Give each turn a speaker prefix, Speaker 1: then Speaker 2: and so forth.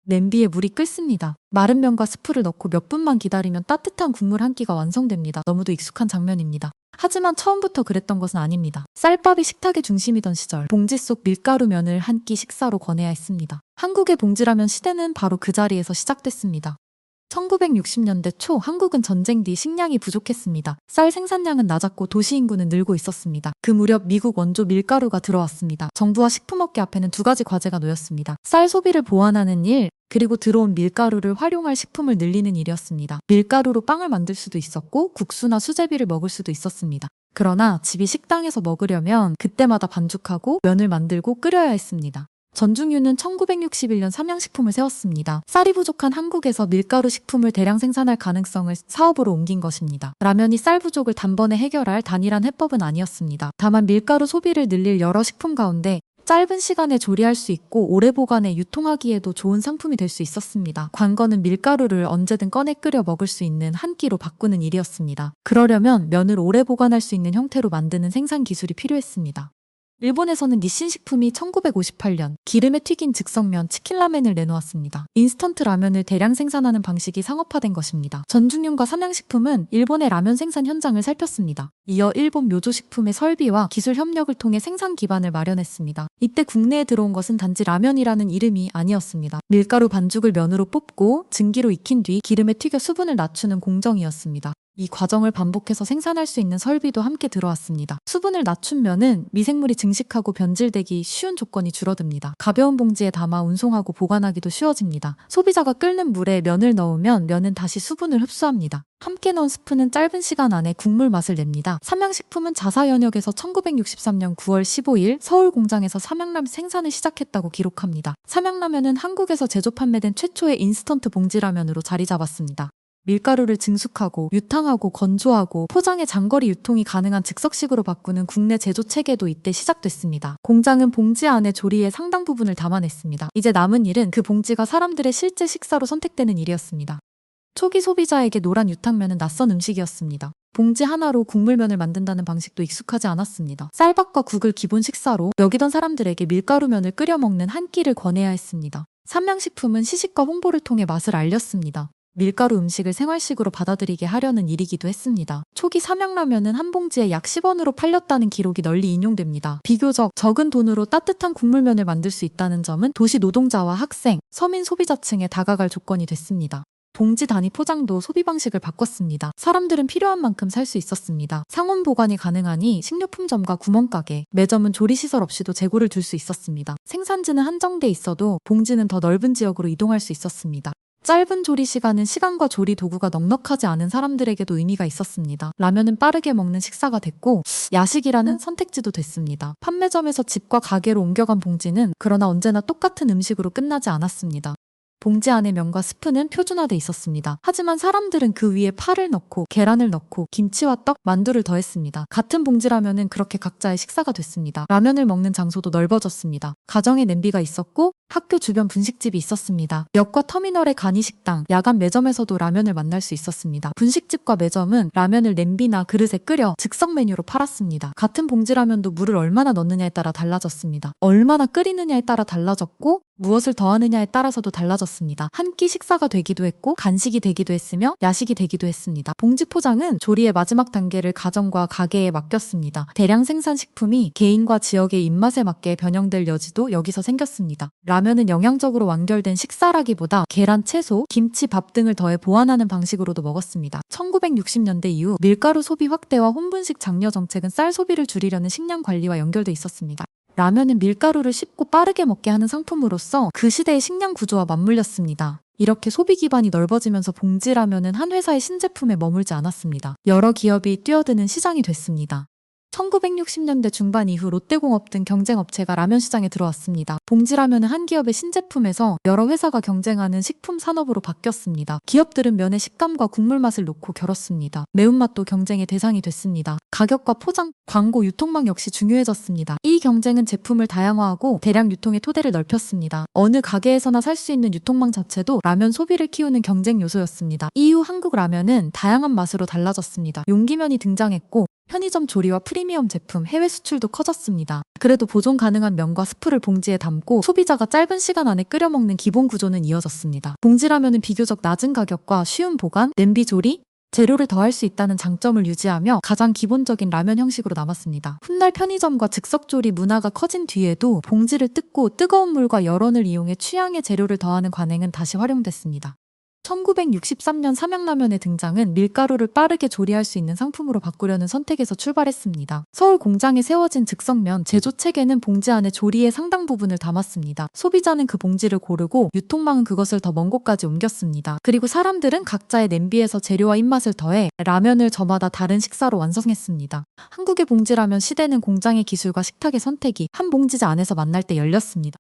Speaker 1: 냄비에 물이 끓습니다. 마른 면과 스프를 넣고 몇 분만 기다리면 따뜻한 국물 한 끼가 완성됩니다. 너무도 익숙한 장면입니다. 하지만 처음부터 그랬던 것은 아닙니다. 쌀밥이 식탁의 중심이던 시절, 봉지 속 밀가루 면을 한 끼 식사로 권해야 했습니다. 한국의 봉지라면 시대는 바로 그 자리에서 시작됐습니다. 1960년대 초 한국은 전쟁 뒤 식량이 부족했습니다. 쌀 생산량은 낮았고 도시 인구는 늘고 있었습니다. 그 무렵 미국 원조 밀가루가 들어왔습니다. 정부와 식품업계 앞에는 두 가지 과제가 놓였습니다. 쌀 소비를 보완하는 일, 그리고 들어온 밀가루를 활용할 식품을 늘리는 일이었습니다. 밀가루로 빵을 만들 수도 있었고 국수나 수제비를 먹을 수도 있었습니다. 그러나 집이 식당에서 먹으려면 그때마다 반죽하고 면을 만들고 끓여야 했습니다. 전중유는 1961년 삼양식품을 세웠습니다. 쌀이 부족한 한국에서 밀가루 식품을 대량 생산할 가능성을 사업으로 옮긴 것입니다. 라면이 쌀 부족을 단번에 해결할 단일한 해법은 아니었습니다. 다만 밀가루 소비를 늘릴 여러 식품 가운데 짧은 시간에 조리할 수 있고 오래 보관해 유통하기에도 좋은 상품이 될 수 있었습니다. 관건은 밀가루를 언제든 꺼내 끓여 먹을 수 있는 한 끼로 바꾸는 일이었습니다. 그러려면 면을 오래 보관할 수 있는 형태로 만드는 생산 기술이 필요했습니다. 일본에서는 니신 식품이 1958년 기름에 튀긴 즉석면 치킨라멘을 내놓았습니다. 인스턴트 라면을 대량 생산하는 방식이 상업화된 것입니다. 전중윤과 삼양식품은 일본의 라면 생산 현장을 살폈습니다. 이어 일본 묘조식품의 설비와 기술 협력을 통해 생산 기반을 마련했습니다. 이때 국내에 들어온 것은 단지 라면이라는 이름이 아니었습니다. 밀가루 반죽을 면으로 뽑고 증기로 익힌 뒤 기름에 튀겨 수분을 낮추는 공정이었습니다. 이 과정을 반복해서 생산할 수 있는 설비도 함께 들어왔습니다. 수분을 낮춘 면은 미생물이 증식하고 변질되기 쉬운 조건이 줄어듭니다. 가벼운 봉지에 담아 운송하고 보관하기도 쉬워집니다. 소비자가 끓는 물에 면을 넣으면 면은 다시 수분을 흡수합니다. 함께 넣은 스프는 짧은 시간 안에 국물 맛을 냅니다. 삼양식품은 자사연역에서 1963년 9월 15일 서울 공장에서 삼양라면 생산을 시작했다고 기록합니다. 삼양라면은 한국에서 제조 판매된 최초의 인스턴트 봉지라면으로 자리 잡았습니다. 밀가루를 증숙하고 유탕하고 건조하고 포장해 장거리 유통이 가능한 즉석식으로 바꾸는 국내 제조 체계도 이때 시작됐습니다. 공장은 봉지 안에 조리의 상당 부분을 담아냈습니다. 이제 남은 일은 그 봉지가 사람들의 실제 식사로 선택되는 일이었습니다. 초기 소비자에게 노란 유탕면은 낯선 음식이었습니다. 봉지 하나로 국물면을 만든다는 방식도 익숙하지 않았습니다. 쌀밥과 국을 기본 식사로 여기던 사람들에게 밀가루면을 끓여 먹는 한 끼를 권해야 했습니다. 삼양식품은 시식과 홍보를 통해 맛을 알렸습니다. 밀가루 음식을 생활식으로 받아들이게 하려는 일이기도 했습니다. 초기 삼양라면은 한 봉지에 약 10원으로 팔렸다는 기록이 널리 인용됩니다. 비교적 적은 돈으로 따뜻한 국물면을 만들 수 있다는 점은 도시 노동자와 학생, 서민 소비자층에 다가갈 조건이 됐습니다. 봉지 단위 포장도 소비 방식을 바꿨습니다. 사람들은 필요한 만큼 살 수 있었습니다. 상온 보관이 가능하니 식료품점과 구멍가게, 매점은 조리시설 없이도 재고를 둘 수 있었습니다. 생산지는 한정돼 있어도 봉지는 더 넓은 지역으로 이동할 수 있었습니다. 짧은 조리 시간은 시간과 조리 도구가 넉넉하지 않은 사람들에게도 의미가 있었습니다. 라면은 빠르게 먹는 식사가 됐고 야식이라는 선택지도 됐습니다. 판매점에서 집과 가게로 옮겨간 봉지는 그러나 언제나 똑같은 음식으로 끝나지 않았습니다. 봉지 안에 면과 스프는 표준화돼 있었습니다. 하지만 사람들은 그 위에 파를 넣고 계란을 넣고 김치와 떡, 만두를 더했습니다. 같은 봉지라면은 그렇게 각자의 식사가 됐습니다. 라면을 먹는 장소도 넓어졌습니다. 가정에 냄비가 있었고 학교 주변 분식집이 있었습니다. 역과 터미널의 간이식당, 야간 매점에서도 라면을 만날 수 있었습니다. 분식집과 매점은 라면을 냄비나 그릇에 끓여 즉석 메뉴로 팔았습니다. 같은 봉지라면도 물을 얼마나 넣느냐에 따라 달라졌습니다. 얼마나 끓이느냐에 따라 달라졌고 무엇을 더하느냐에 따라서도 달라졌습니다. 한 끼 식사가 되기도 했고 간식이 되기도 했으며 야식이 되기도 했습니다. 봉지 포장은 조리의 마지막 단계를 가정과 가게에 맡겼습니다. 대량 생산 식품이 개인과 지역의 입맛에 맞게 변형될 여지도 여기서 생겼습니다. 라면은 영양적으로 완결된 식사라기보다 계란, 채소, 김치, 밥 등을 더해 보완하는 방식으로도 먹었습니다. 1960년대 이후 밀가루 소비 확대와 혼분식 장려 정책은 쌀 소비를 줄이려는 식량 관리와 연결돼 있었습니다. 라면은 밀가루를 쉽고 빠르게 먹게 하는 상품으로서 그 시대의 식량 구조와 맞물렸습니다. 이렇게 소비 기반이 넓어지면서 봉지라면은 한 회사의 신제품에 머물지 않았습니다. 여러 기업이 뛰어드는 시장이 됐습니다. 1960년대 중반 이후 롯데공업 등 경쟁업체가 라면 시장에 들어왔습니다. 봉지라면은 한 기업의 신제품에서 여러 회사가 경쟁하는 식품 산업으로 바뀌었습니다. 기업들은 면의 식감과 국물 맛을 놓고 겨뤘습니다. 매운맛도 경쟁의 대상이 됐습니다. 가격과 포장, 광고, 유통망 역시 중요해졌습니다. 이 경쟁은 제품을 다양화하고 대량 유통의 토대를 넓혔습니다. 어느 가게에서나 살 수 있는 유통망 자체도 라면 소비를 키우는 경쟁 요소였습니다. 이후 한국 라면은 다양한 맛으로 달라졌습니다. 용기면이 등장했고 편의점 조리와 프리미엄 제품, 해외 수출도 커졌습니다. 그래도 보존 가능한 면과 스프를 봉지에 담고 소비자가 짧은 시간 안에 끓여 먹는 기본 구조는 이어졌습니다. 봉지라면은 비교적 낮은 가격과 쉬운 보관, 냄비 조리, 재료를 더할 수 있다는 장점을 유지하며 가장 기본적인 라면 형식으로 남았습니다. 훗날 편의점과 즉석조리 문화가 커진 뒤에도 봉지를 뜯고 뜨거운 물과 열원을 이용해 취향의 재료를 더하는 관행은 다시 활용됐습니다. 1963년 삼양라면의 등장은 밀가루를 빠르게 조리할 수 있는 상품으로 바꾸려는 선택에서 출발했습니다. 서울 공장에 세워진 즉석면 제조 체계는 봉지 안에 조리의 상당 부분을 담았습니다. 소비자는 그 봉지를 고르고 유통망은 그것을 더 먼 곳까지 옮겼습니다. 그리고 사람들은 각자의 냄비에서 재료와 입맛을 더해 라면을 저마다 다른 식사로 완성했습니다. 한국의 봉지라면 시대는 공장의 기술과 식탁의 선택이 한 봉지자 안에서 만날 때 열렸습니다.